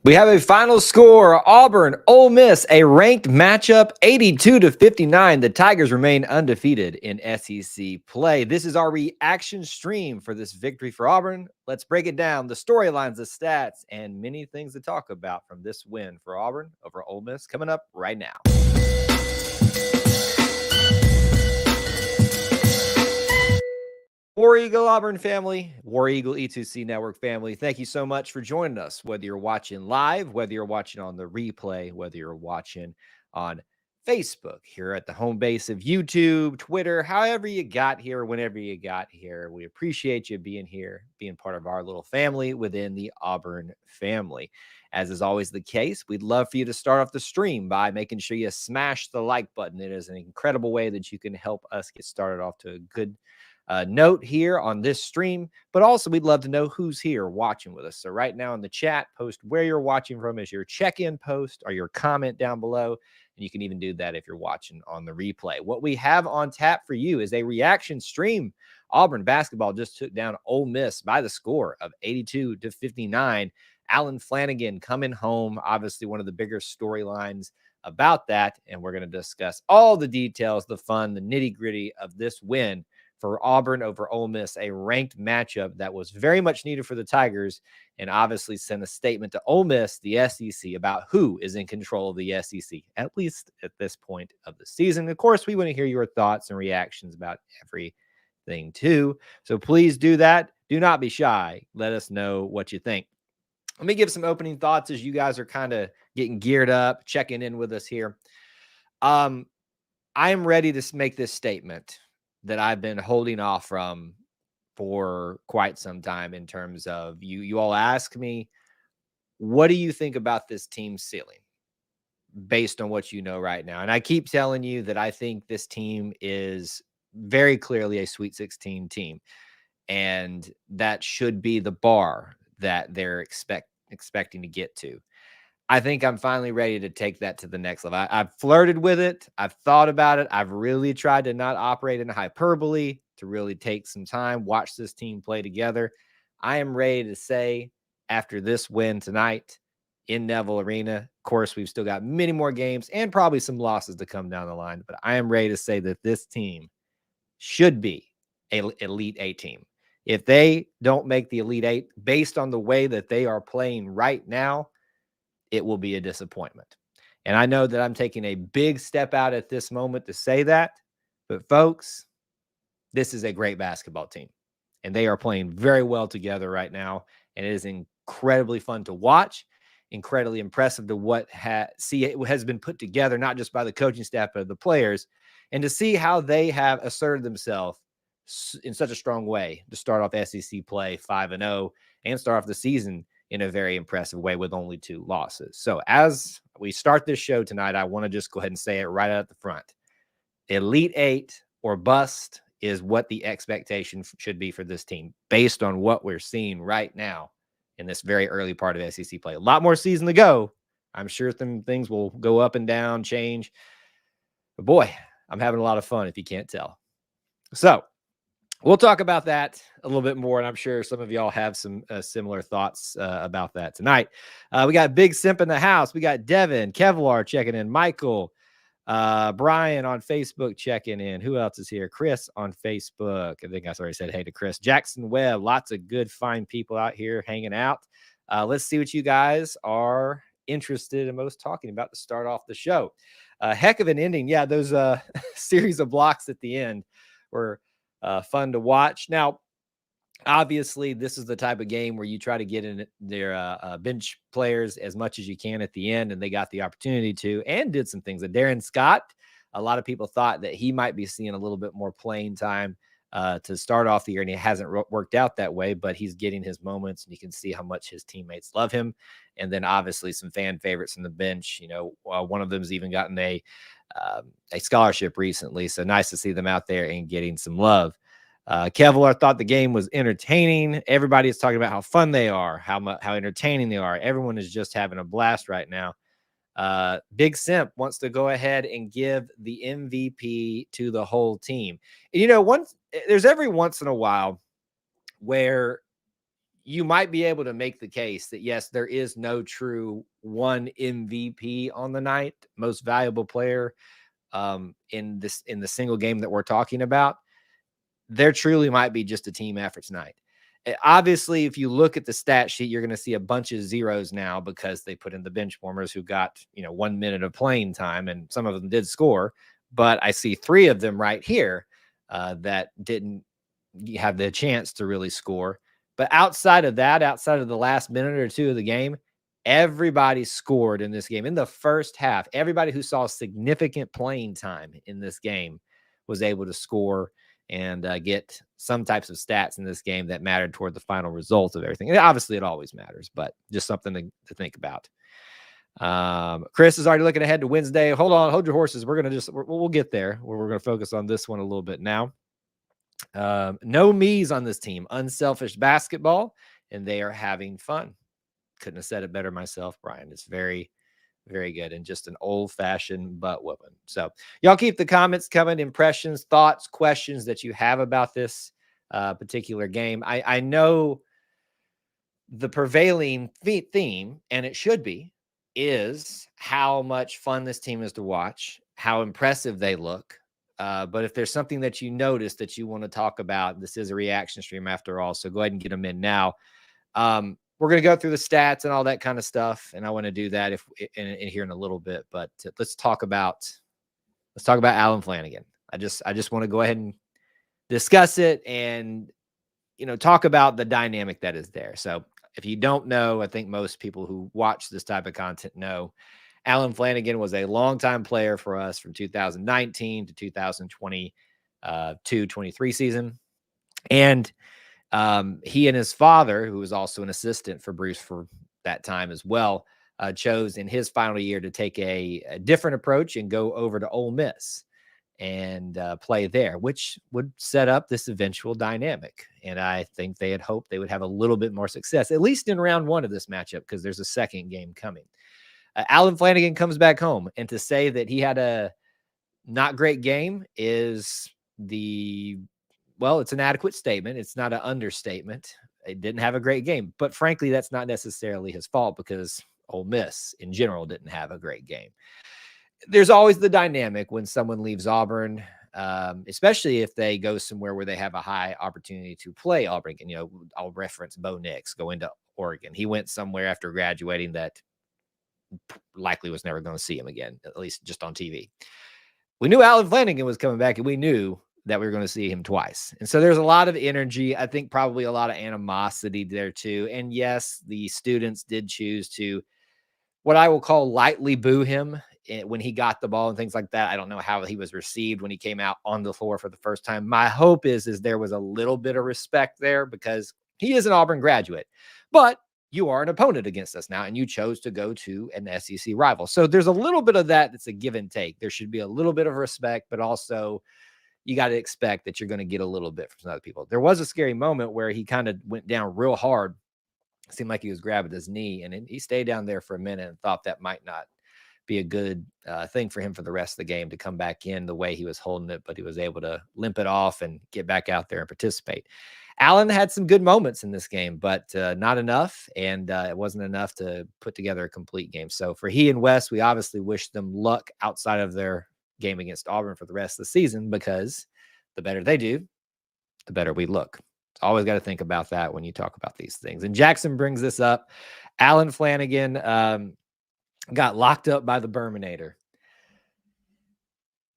We have a final score. Auburn, Ole Miss, a ranked matchup, 82-59. The Tigers remain undefeated in SEC play. This is our reaction stream for this victory for Auburn. Let's break it down, the storylines, the stats, and many things to talk about from this win for Auburn over Ole Miss coming up right now. War Eagle Auburn family, War Eagle E2C Network family, thank you so much for joining us. Whether you're watching live, whether you're watching on the replay, whether you're watching on Facebook, here at the home base of YouTube, Twitter, however you got here, whenever you got here, we appreciate you being here, being part of our little family within the Auburn family. As is always the case, we'd love for you to start off the stream by making sure you smash the like button. It is an incredible way that you can help us get started off to a good note here on this stream, but also we'd love to know who's here watching with us. So right now in the chat, post where you're watching from as your check-in post or your comment down below. And you can even do that if you're watching on the replay. What we have on tap for you is a reaction stream. Auburn basketball just took down Ole Miss by the score of 82-59. Alan Flanigan coming home, obviously one of the bigger storylines about that. And we're going to discuss all the details, the fun, the nitty-gritty of this win for Auburn over Ole Miss, a ranked matchup that was very much needed for the Tigers and obviously sent a statement to Ole Miss, the SEC, about who is in control of the SEC, at least at this point of the season. Of course, we want to hear your thoughts and reactions about everything too. So please do that. Do not be shy. Let us know what you think. Let me give some opening thoughts as you guys are kind of getting geared up, checking in with us here. I am ready to make this statement that I've been holding off from for quite some time in terms of you all ask me, what do you think about this team's ceiling based on what you know right now? And I keep telling you that I think this team is very clearly a Sweet 16 team. And that should be the bar that they're expecting to get to. I think I'm finally ready to take that to the next level. I've flirted with it. I've thought about it. I've really tried to not operate in hyperbole, to really take some time, watch this team play together. I am ready to say after this win tonight in Neville Arena, of course, we've still got many more games and probably some losses to come down the line, but I am ready to say that this team should be an Elite Eight team. If they don't make the Elite Eight based on the way that they are playing right now, it will be a disappointment. And I know that I'm taking a big step out at this moment to say that, but folks, this is a great basketball team and they are playing very well together right now. And it is incredibly fun to watch, incredibly impressive to see it has been put together, not just by the coaching staff, but the players, and to see how they have asserted themselves in such a strong way to start off SEC play 5-0 and start off the season in a very impressive way with only 2 losses. So as we start this show tonight, I want to just go ahead and say it right out the front. Elite Eight or bust is what the expectation should be for this team based on what we're seeing right now in this very early part of SEC play. A lot more season to go. I'm sure some things will go up and down, change. But boy, I'm having a lot of fun if you can't tell. So we'll talk about that a little bit more, and I'm sure some of y'all have some similar thoughts about that tonight. We got Big Simp in the house. We got Devin, Kevlar checking in, Michael, Brian on Facebook checking in. Who else is here? Chris on Facebook. I think I already said hey to Chris. Jackson Webb. Lots of good, fine people out here hanging out. Let's see what you guys are interested in most talking about to start off the show. Heck of an ending. Yeah, those series of blocks at the end were fun to watch. Now, obviously, this is the type of game where you try to get in their bench players as much as you can at the end, and they got the opportunity to and did some things. Darren Scott, a lot of people thought that he might be seeing a little bit more playing time to start off the year, and it hasn't worked out that way, but he's getting his moments, and you can see how much his teammates love him. And then obviously some fan favorites on the bench. You know, one of them's even gotten a scholarship recently, so nice to see them out there and getting some love. Kevlar thought the game was entertaining. Everybody is talking about how fun they are, how entertaining they are. Everyone is just having a blast right now. Big Simp wants to go ahead and give the MVP to the whole team. And, you know, there's every once in a while where you might be able to make the case that, yes, there is no true one MVP on the night, most valuable player in the single game that we're talking about. There truly might be just a team effort tonight. Obviously, if you look at the stat sheet, you're going to see a bunch of zeros now because they put in the bench warmers who got 1 minute of playing time, and some of them did score. But I see 3 of them right here that didn't have the chance to really score. But outside of that, outside of the last minute or 2 of the game, everybody scored in this game. In the first half, everybody who saw significant playing time in this game was able to score and get some types of stats in this game that mattered toward the final result of everything. And obviously, it always matters, but just something to think about. Chris is already looking ahead to Wednesday. Hold on, hold your horses. We'll get there. We're going to focus on this one a little bit now. No me's on this team. Unselfish basketball, and they are having fun. Couldn't have said it better myself, Brian. It's very, very good, and just an old-fashioned butt whooping. So y'all keep the comments coming, impressions, thoughts, questions that you have about this particular game. I know the prevailing theme, and it should be, is how much fun this team is to watch, how impressive they look. But if there's something that you notice that you want to talk about, this is a reaction stream after all, so go ahead and get them in now. We're going to go through the stats and all that kind of stuff, and I want to do that in here in a little bit. But let's talk about Alan Flanigan. I just want to go ahead and discuss it and talk about the dynamic that is there. So if you don't know, I think most people who watch this type of content know Alan Flanigan was a longtime player for us from 2019 to 2022-23 season, and he and his father, who was also an assistant for Bruce for that time as well, chose in his final year to take a different approach and go over to Ole Miss and play there, which would set up this eventual dynamic. And I think they had hoped they would have a little bit more success, at least in round 1 of this matchup, because there's a second game coming. Alan Flanigan comes back home, and to say that he had a not great game is it's an adequate statement. It's not an understatement. It didn't have a great game, but frankly, that's not necessarily his fault because Ole Miss in general didn't have a great game. There's always the dynamic when someone leaves Auburn, especially if they go somewhere where they have a high opportunity to play Auburn. And, I'll reference Bo Nix going to Oregon. He went somewhere after graduating that likely was never going to see him again, at least just on TV. We knew Alan Flanigan was coming back, and we knew that we were going to see him twice. And so there's a lot of energy. I think probably a lot of animosity there too. And yes, the students did choose to, what I will call, lightly boo him when he got the ball and things like that. I don't know how he was received when he came out on the floor for the first time. My hope is there was a little bit of respect there because he is an Auburn graduate, but you are an opponent against us now, and you chose to go to an SEC rival. So there's a little bit of that. That's a give and take. There should be a little bit of respect, but also you got to expect that you're going to get a little bit from some other people. There was a scary moment where he kind of went down real hard. It seemed like he was grabbing his knee, and he stayed down there for a minute and thought that might not be a good thing for him for the rest of the game to come back in the way he was holding it, but he was able to limp it off and get back out there and participate. Allen had some good moments in this game, but not enough, and it wasn't enough to put together a complete game. So for he and Wes, we obviously wish them luck outside of their game against Auburn for the rest of the season, because the better they do, the better we look. Always got to think about that when you talk about these things. And Jackson brings this up. Alan Flanigan got locked up by the Berminator.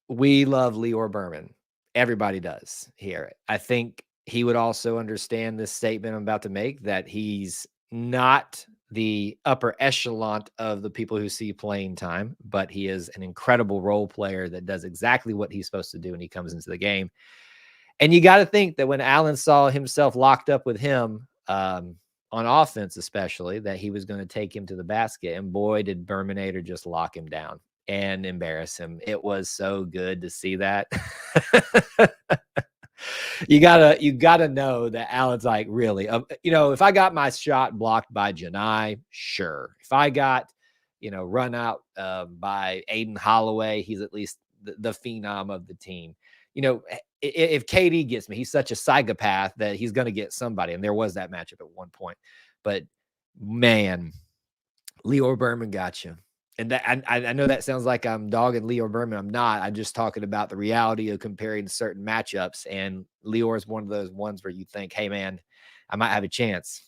We love Leor Berman. Everybody does here. I think he would also understand this statement I'm about to make, that he's not the upper echelon of the people who see playing time, but he is an incredible role player that does exactly what he's supposed to do when he comes into the game. And you got to think that when Allen saw himself locked up with him on offense, especially, that he was going to take him to the basket. And boy, did Berminator just lock him down and embarrass him. It was so good to see that. You gotta know that Allen's like, really, if I got my shot blocked by Janai, sure. If I got, run out by Aiden Holloway, he's at least the phenom of the team. if KD gets me, he's such a psychopath that he's going to get somebody. And there was that matchup at one point. But man, Leo Berman got you. And that I know that sounds like I'm dogging Leo Berman. I'm not. I'm just talking about the reality of comparing certain matchups. And Leo is one of those ones where you think, hey, man, I might have a chance.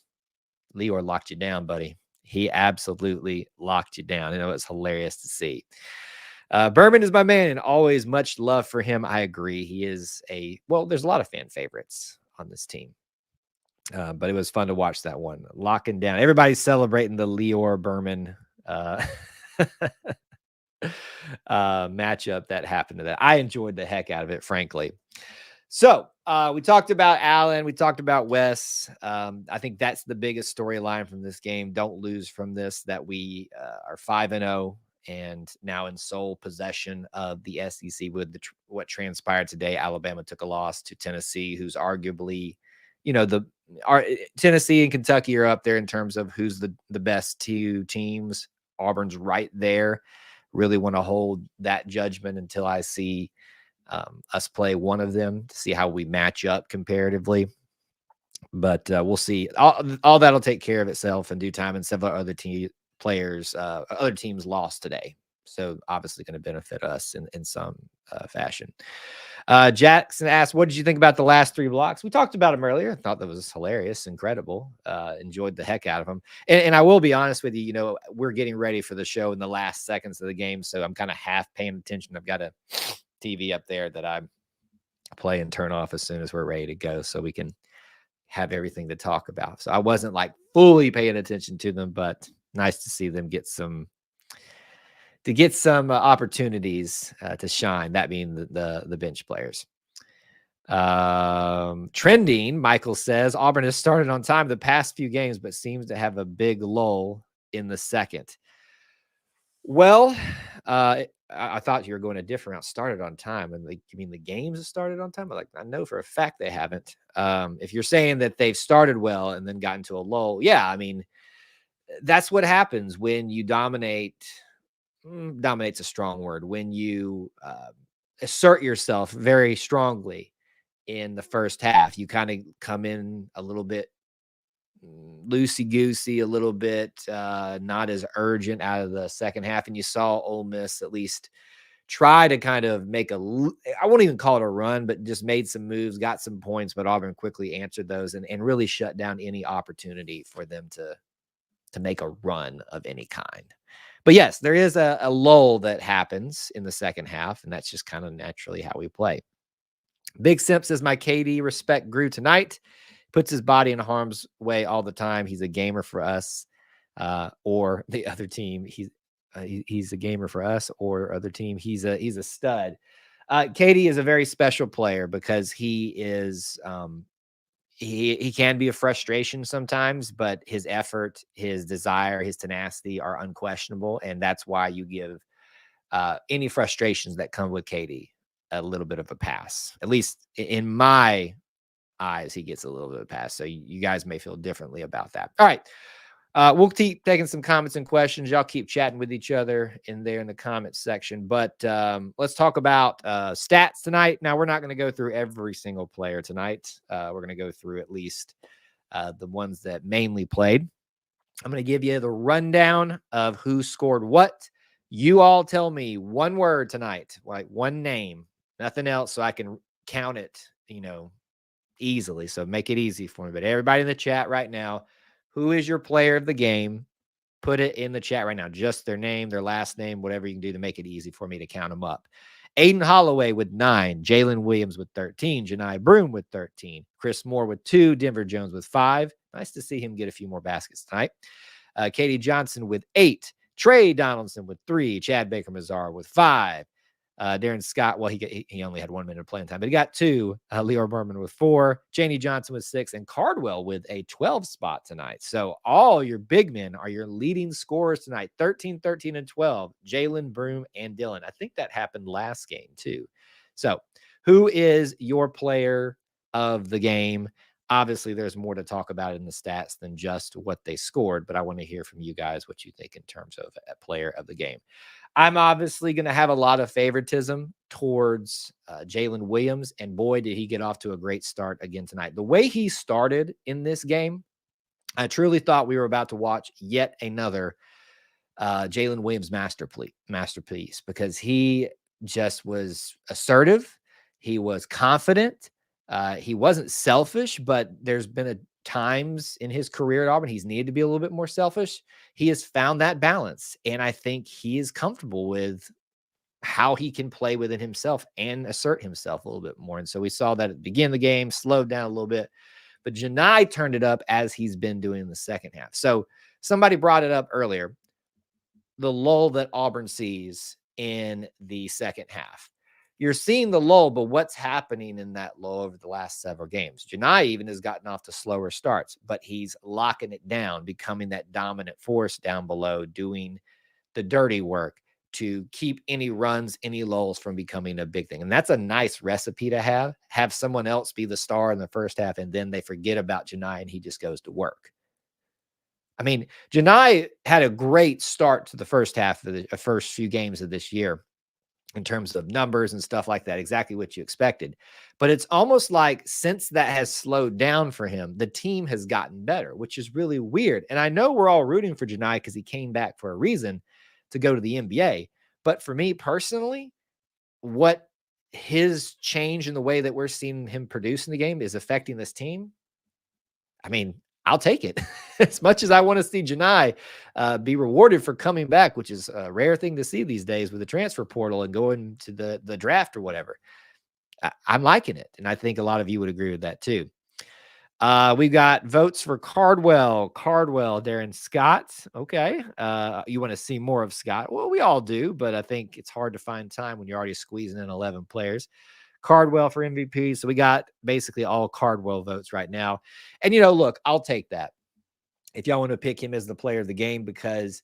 Leo locked you down, buddy. He absolutely locked you down. You know, it's hilarious to see. Berman is my man, and always much love for him. I agree. He is there's a lot of fan favorites on this team. But it was fun to watch that one. Locking down. Everybody's celebrating the Leor Berman matchup that happened to that. I enjoyed the heck out of it, frankly. So we talked about Allen. We talked about Wes. I think that's the biggest storyline from this game. Don't lose from this, that we are 5-0 and now in sole possession of the SEC with what transpired today. Alabama took a loss to Tennessee, who's arguably, Tennessee and Kentucky are up there in terms of who's the best two teams. Auburn's right there. Really want to hold that judgment until I see us play one of them to see how we match up comparatively. But we'll see. All that'll take care of itself in due time. And several other other teams lost today. So obviously going to benefit us in some fashion. Jackson asked, what did you think about the last 3 blocks? We talked about them earlier. I thought that was hilarious, incredible. Enjoyed the heck out of them. And I will be honest with you, we're getting ready for the show in the last seconds of the game. So I'm kind of half paying attention. I've got a TV up there that I play and turn off as soon as we're ready to go so we can have everything to talk about. So I wasn't like fully paying attention to them, but nice to see them get some opportunities to shine, that being the bench players. Trending, Michael says, Auburn has started on time the past few games, but seems to have a big lull in the second. Well, I thought you were going a different route. Started on time, and you mean the games have started on time? I know for a fact they haven't. If you're saying that they've started well and then got into a lull, yeah, I mean that's what happens when you dominate. Dominate's a strong word. When you assert yourself very strongly in the first half, you kind of come in a little bit loosey-goosey, a little bit not as urgent out of the second half. And you saw Ole Miss at least try to kind of make I won't even call it a run, but just made some moves, got some points, but Auburn quickly answered those and really shut down any opportunity for them to make a run of any kind. But yes, there is a lull that happens in the second half, and that's just kind of naturally how we play. Big Simp says, my KD respect grew tonight. Puts his body in harm's way all the time. He's a gamer for us or the other team. He's a gamer for us or other team. He's a stud. KD is a very special player because he is he can be a frustration sometimes, but his effort, his desire, his tenacity are unquestionable. And that's why you give any frustrations that come with KD a little bit of a pass. At least in my eyes, he gets a little bit of a pass. So you guys may feel differently about that. All right. We'll keep taking some comments and questions. Y'all keep chatting with each other in the comments section. But let's talk about stats tonight. Now, we're not going to go through every single player tonight. We're going to go through at least the ones that mainly played. I'm going to give you the rundown of who scored what. You all tell me one word tonight, like one name, nothing else, so I can count it, easily. So make it easy for me. But everybody in the chat right now, who is your player of the game? Put it in the chat right now. Just their name, their last name, whatever you can do to make it easy for me to count them up. Aiden Holloway with 9. Jalen Williams with 13. Janai Broom with 13. Chris Moore with 2. Denver Jones with 5. Nice to see him get a few more baskets tonight. Katie Johnson with 8. Trey Donaldson with 3. Chad Baker-Mazar with 5. Darren Scott, well, he only had 1 minute of playing time, but he got 2. Leo Berman with 4. Janie Johnson with 6. And Cardwell with a 12 spot tonight. So all your big men are your leading scorers tonight. 13, 13, and 12. Jalen, Broom, and Dylan. I think that happened last game too. So who is your player of the game? Obviously, there's more to talk about in the stats than just what they scored, but I want to hear from you guys what you think in terms of a player of the game. I'm obviously going to have a lot of favoritism towards Jalen Williams, and boy, did he get off to a great start again tonight. The way he started in this game, I truly thought we were about to watch yet another Jalen Williams masterpiece because he just was assertive. He was confident. He wasn't selfish, but there's been times in his career at Auburn he's needed to be a little bit more selfish. He has found that balance, and I think he is comfortable with how he can play within himself and assert himself a little bit more. And so we saw that at the beginning of the game, slowed down a little bit, but Janai turned it up as he's been doing in the second half. So somebody brought it up earlier, the lull that Auburn sees in the second half. You're seeing the lull, but what's happening in that lull over the last several games? Janai even has gotten off to slower starts, but he's locking it down, becoming that dominant force down below, doing the dirty work to keep any runs, any lulls from becoming a big thing. And that's a nice recipe to have someone else be the star in the first half, and then they forget about Janai and he just goes to work. I mean, Janai had a great start to the first half of the first few games of this year in terms of numbers and stuff like that, exactly what you expected. But it's almost like since that has slowed down for him, the team has gotten better, which is really weird. And I know we're all rooting for Janai because he came back for a reason to go to the NBA. But for me personally, what his change in the way that we're seeing him produce in the game is affecting this team, I mean, I'll take it. As much as I want to see Janai be rewarded for coming back, which is a rare thing to see these days with the transfer portal and going to the draft or whatever. I'm liking it. And I think a lot of you would agree with that too. We've got votes for Cardwell, Darren Scott. Okay. You want to see more of Scott? Well, we all do, but I think it's hard to find time when you're already squeezing in 11 players. Cardwell for MVP. So we got basically all Cardwell votes right now. And, look, I'll take that. If y'all want to pick him as the player of the game, because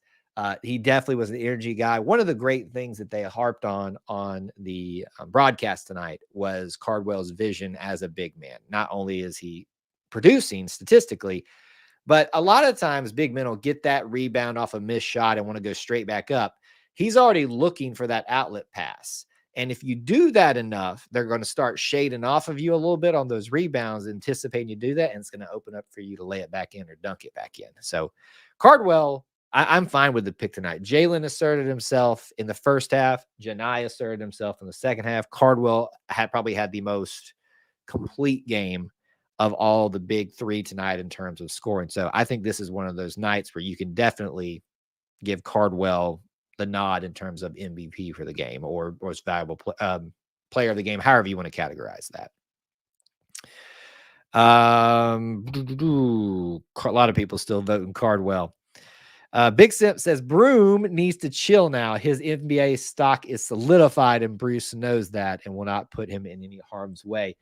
he definitely was an energy guy. One of the great things that they harped on the broadcast tonight was Cardwell's vision as a big man. Not only is he producing statistically, but a lot of times big men will get that rebound off a missed shot and want to go straight back up. He's already looking for that outlet pass. And if you do that enough, they're going to start shading off of you a little bit on those rebounds, anticipating you do that, and it's going to open up for you to lay it back in or dunk it back in. So Cardwell, I'm fine with the pick tonight. Jalen asserted himself in the first half. Janai asserted himself in the second half. Cardwell probably had the most complete game of all the big three tonight in terms of scoring. So I think this is one of those nights where you can definitely give Cardwell the nod in terms of MVP for the game or most valuable player of the game, however you want to categorize that. A lot of people still voting Cardwell. Big Simp says Broom needs to chill now. His NBA stock is solidified, and Bruce knows that and will not put him in any harm's way.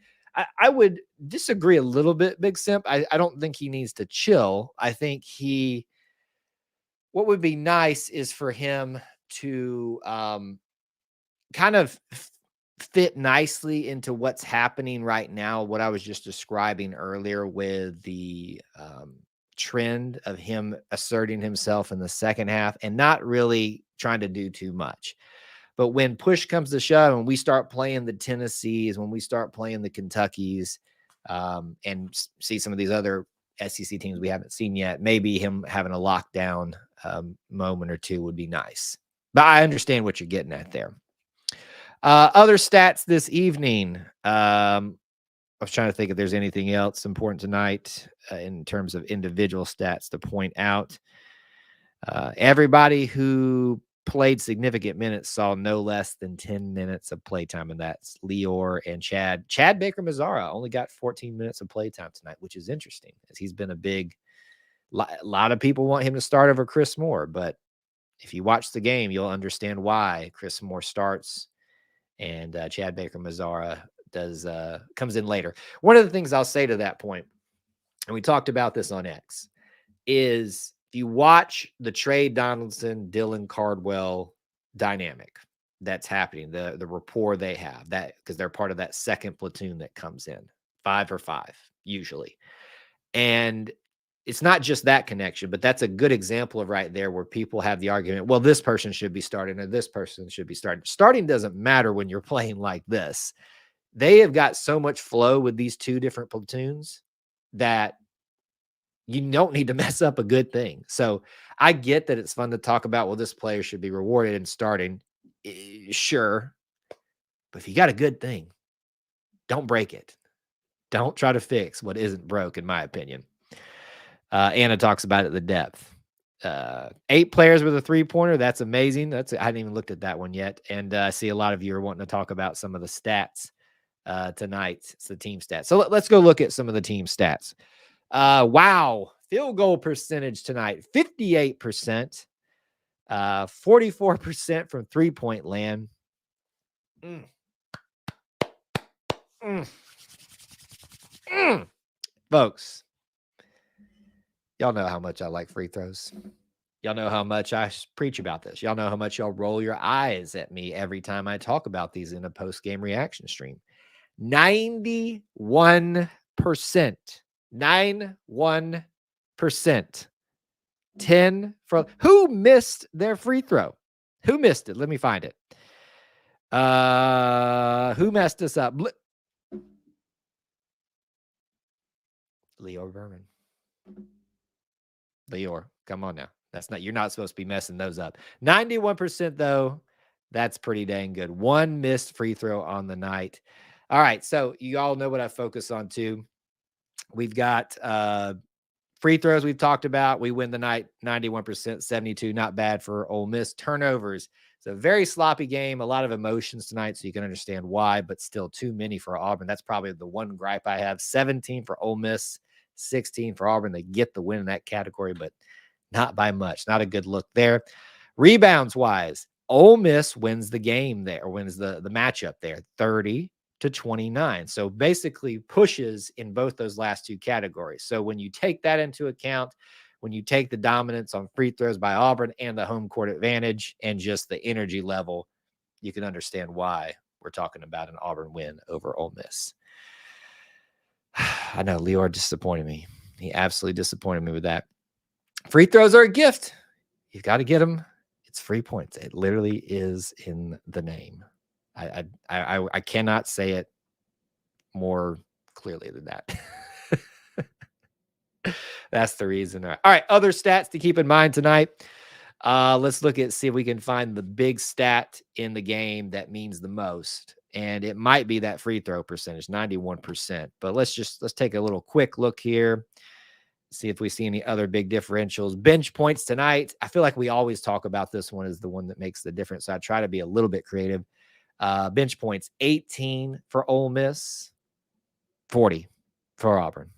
I would disagree a little bit, Big Simp. I don't think he needs to chill. I think what would be nice is for him to kind of fit nicely into what's happening right now, what I was just describing earlier with the trend of him asserting himself in the second half and not really trying to do too much. But when push comes to shove and we start playing the Tennessees, when we start playing the Kentuckys, and see some of these other SEC teams we haven't seen yet, maybe him having a lockdown moment or two would be nice. But I understand what you're getting at there. Other stats this evening. I was trying to think if there's anything else important tonight in terms of individual stats to point out. Everybody who played significant minutes saw no less than 10 minutes of playtime, and that's Lior and Chad. Chad Baker-Mazara only got 14 minutes of playtime tonight, which is interesting, as he's been a lot of people want him to start over Chris Moore, but if you watch the game, you'll understand why Chris Moore starts and Chad Baker-Mazara comes in later. One of the things I'll say to that point, and we talked about this on X, is if you watch the Trey Donaldson, Dylan Cardwell dynamic that's happening, the rapport they have, that because they're part of that second platoon that comes in 5 for 5. usually. And it's not just that connection, but that's a good example of right there where people have the argument, well, this person should be starting or this person should be starting. Starting doesn't matter when you're playing like this. They have got so much flow with these two different platoons that you don't need to mess up a good thing. So I get that it's fun to talk about, well, this player should be rewarded in starting. Sure. But if you got a good thing, don't break it. Don't try to fix what isn't broke, in my opinion. Anna talks about it, the depth. 8 players with a 3-pointer. That's amazing. I hadn't even looked at that one yet. And I see a lot of you are wanting to talk about some of the stats tonight. It's the team stats. So let's go look at some of the team stats. Wow. Field goal percentage tonight, 58%, 44% from 3-point land. Folks, y'all know how much I like free throws. Y'all know how much I preach about this. Y'all know how much y'all roll your eyes at me every time I talk about these in a post-game reaction stream. 91%. 91%. 10 from who missed their free throw? Who missed it? Let me find it. Who messed us up? Leo Berman. Leor, come on now. You're not supposed to be messing those up. 91% though, that's pretty dang good. 1 missed free throw on the night. All right, so you all know what I focus on too. We've got free throws we've talked about. We win the night 91%, 72. Not bad for Ole Miss. Turnovers. It's a very sloppy game. A lot of emotions tonight, so you can understand why, but still too many for Auburn. That's probably the one gripe I have. 17 for Ole Miss, 16 for Auburn. They get the win in that category, but not by much. Not a good look there. Rebounds-wise, Ole Miss wins the game there, or wins the matchup there, 30-29. So basically pushes in both those last two categories. So when you take that into account, when you take the dominance on free throws by Auburn and the home court advantage and just the energy level, you can understand why we're talking about an Auburn win over Ole Miss. I know Leor disappointed me. He absolutely disappointed me with that. Free throws are a gift. You've got to get them. It's free points. It literally is in the name. I cannot say it more clearly than that. That's the reason. All right, other stats to keep in mind tonight. Let's see if we can find the big stat in the game that means the most. And it might be that free throw percentage, 91%. But let's take a little quick look here. See if we see any other big differentials. Bench points tonight. I feel like we always talk about this one as the one that makes the difference. So I try to be a little bit creative. Bench points, 18 for Ole Miss, 40 for Auburn.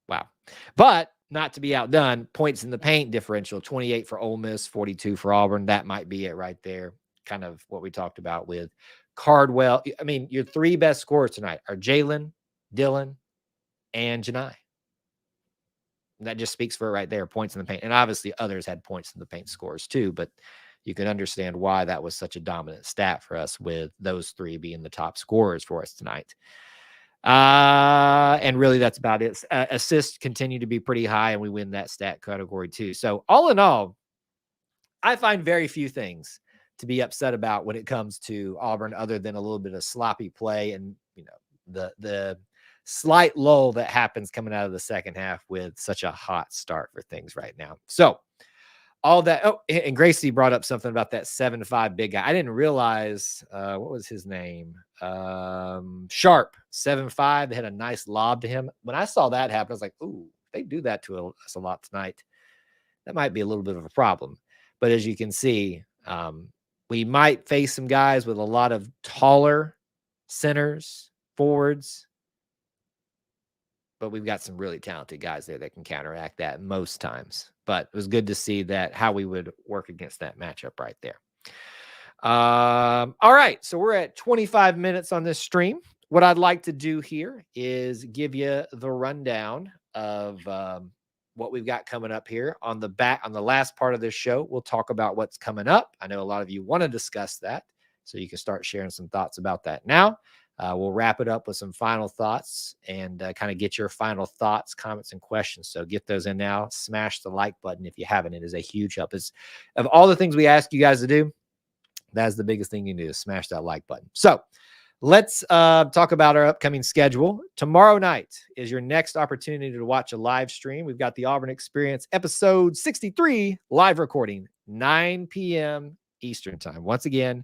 Wow. But not to be outdone, points in the paint differential, 28 for Ole Miss, 42 for Auburn. That might be it right there. Kind of what we talked about with Cardwell. I mean, your 3 best scorers tonight are Jalen, Dylan, and Janai. That just speaks for it right there, points in the paint. And obviously others had points in the paint scores too, but you can understand why that was such a dominant stat for us with those 3 being the top scorers for us tonight. And really that's about it. Assists continue to be pretty high and we win that stat category too. So all in all, I find very few things to be upset about when it comes to Auburn other than a little bit of sloppy play and, the slight lull that happens coming out of the second half with such a hot start for things right now. So all that. Oh, and Gracie brought up something about that 7'5" big guy. I didn't realize what was his name? Sharp, 7'5". They had a nice lob to him. When I saw that happen, I was like, ooh, they do that to us a lot tonight. That might be a little bit of a problem. But as you can see, we might face some guys with a lot of taller centers, forwards, but we've got some really talented guys there that can counteract that most times. But it was good to see that how we would work against that matchup right there. All right, so we're at 25 minutes on this stream. What I'd like to do here is give you the rundown of what we've got coming up here on the last part of this show. We'll talk about what's coming up. I know a lot of you want to discuss that, so you can start sharing some thoughts about that now. we'll wrap it up with some final thoughts and kind of get your final thoughts, comments, and questions. So get those in now. Smash the like button if you haven't. It is a huge help. It's, of all the things we ask you guys to do, that's the biggest thing you can do is smash that like button. So let's talk about our upcoming schedule. Tomorrow night is your next opportunity to watch a live stream. We've got the Auburn Experience episode 63 live recording, 9 p.m. Eastern time. Once again,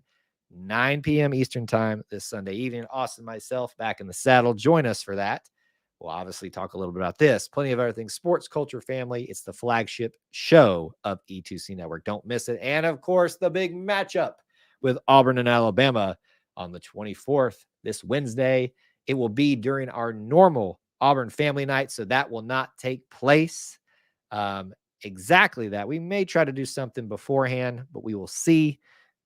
9 p.m. Eastern time this Sunday evening. Austin, myself, back in the saddle. Join us for that. We'll obviously talk a little bit about this. Plenty of other things. Sports, culture, family. It's the flagship show of E2C Network. Don't miss it. And, of course, the big matchup with Auburn and Alabama on the 24th, this Wednesday. It will be during our normal Auburn family night, so that will not take place. Exactly that. We may try to do something beforehand, but we will see.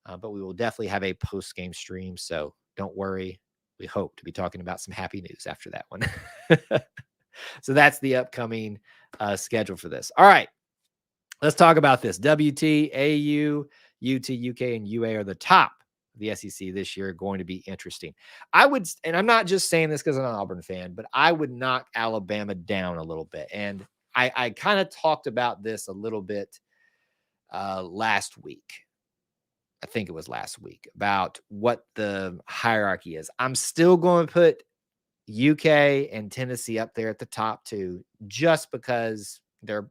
But we will definitely have a post-game stream, so don't worry. We hope to be talking about some happy news after that one. So that's the upcoming schedule for this. All right, let's talk about this. WT, AU, UT, UK, and UA are the top of the SEC this year. Going to be interesting. I would, and I'm not just saying this because I'm an Auburn fan, but I would knock Alabama down a little bit. And I kind of talked about this a little bit last week. I think it was last week, about what the hierarchy is. I'm still going to put UK and Tennessee up there at the top too, just because they're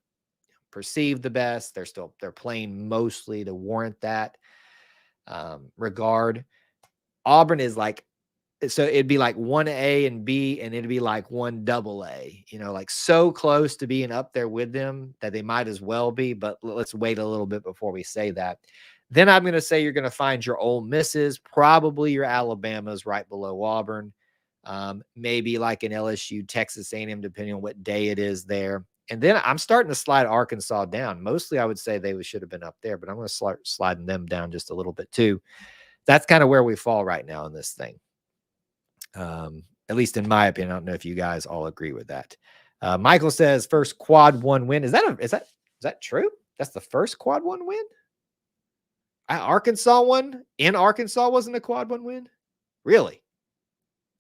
perceived the best. They're playing mostly to warrant that regard. Auburn is like, so it'd be like 1A and B, and it'd be like 1AA, like so close to being up there with them that they might as well be. But let's wait a little bit before we say that. Then I'm going to say you're going to find your Ole Misses, probably your Alabamas right below Auburn, maybe like an LSU, Texas A&M, depending on what day it is there. And then I'm starting to slide Arkansas down. Mostly I would say they should have been up there, but I'm going to start sliding them down just a little bit too. That's kind of where we fall right now in this thing. At least in my opinion. I don't know if you guys all agree with that. Michael says first quad one win. Is that true? That's the first quad one win? Arkansas one in Arkansas wasn't a quad one win? Really?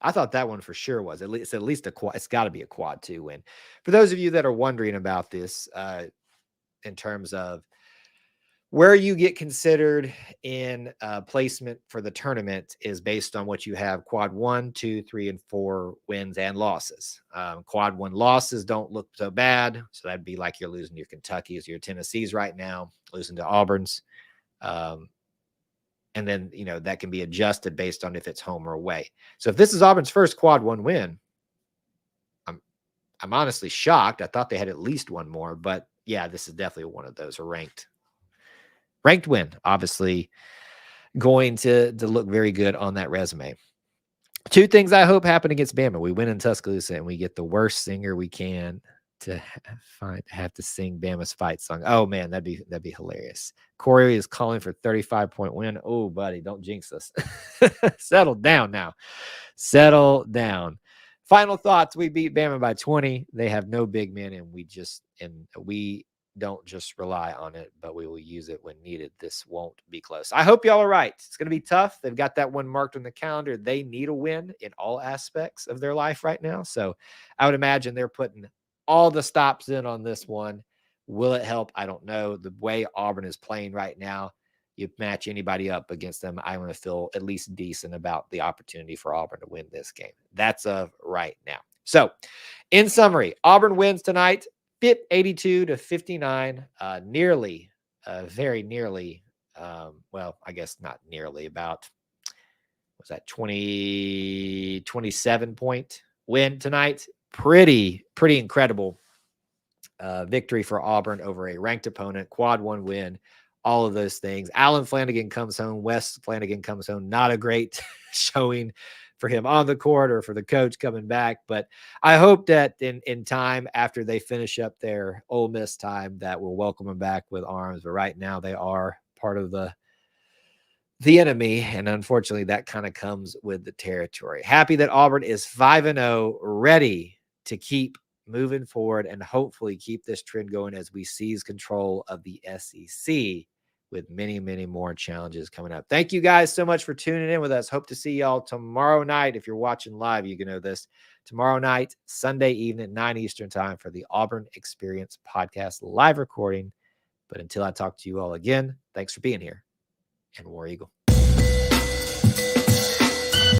I thought that one for sure was. At least a quad. It's got to be a quad two win. For those of you that are wondering about this, in terms of where you get considered in placement for the tournament is based on what you have quad 1, 2, 3, and 4 wins and losses. Quad 1 losses don't look so bad. So that'd be like you're losing your Kentucky's, your Tennessee's right now, losing to Auburn's. And then, that can be adjusted based on if it's home or away. So if this is Auburn's first quad 1 win, I'm honestly shocked. I thought they had at least one more, but yeah, this is definitely one of those, a ranked win. Obviously going to look very good on that resume. Two things I hope happen against Bama. We win in Tuscaloosa and we get the worst singer we can to have to sing Bama's fight song. Oh man, that'd be hilarious. Corey is calling for 35-point win. Oh, buddy, don't jinx us. Settle down now. Settle down. Final thoughts. We beat Bama by 20. They have no big men, and we don't just rely on it, but we will use it when needed. This won't be close. I hope y'all are right. It's going to be tough. They've got that one marked on the calendar. They need a win in all aspects of their life right now. So I would imagine they're putting all the stops in on this one. Will it help? I don't know. The way Auburn is playing right now, you match anybody up against them, I want to feel at least decent about the opportunity for Auburn to win this game. That's of right now. So in summary, Auburn wins tonight. 82-59, nearly, very nearly, well, I guess not nearly, about, was that 27 point win tonight? Pretty incredible victory for Auburn over a ranked opponent, quad 1 win, all of those things. Alan Flanigan comes home. Wes Flanigan comes home. Not a great showing for him on the court or for the coach coming back. But I hope that in time after they finish up their Ole Miss time that we'll welcome them back with arms. But right now they are part of the enemy. And unfortunately, that kind of comes with the territory. Happy that Auburn is 5-0, ready to keep moving forward and hopefully keep this trend going as we seize control of the SEC with many, many more challenges coming up. Thank you guys so much for tuning in with us. Hope to see y'all tomorrow night. If you're watching live, you can know this. Tomorrow night, Sunday evening, 9 Eastern time for the Auburn Experience podcast live recording. But until I talk to you all again, thanks for being here, and War Eagle.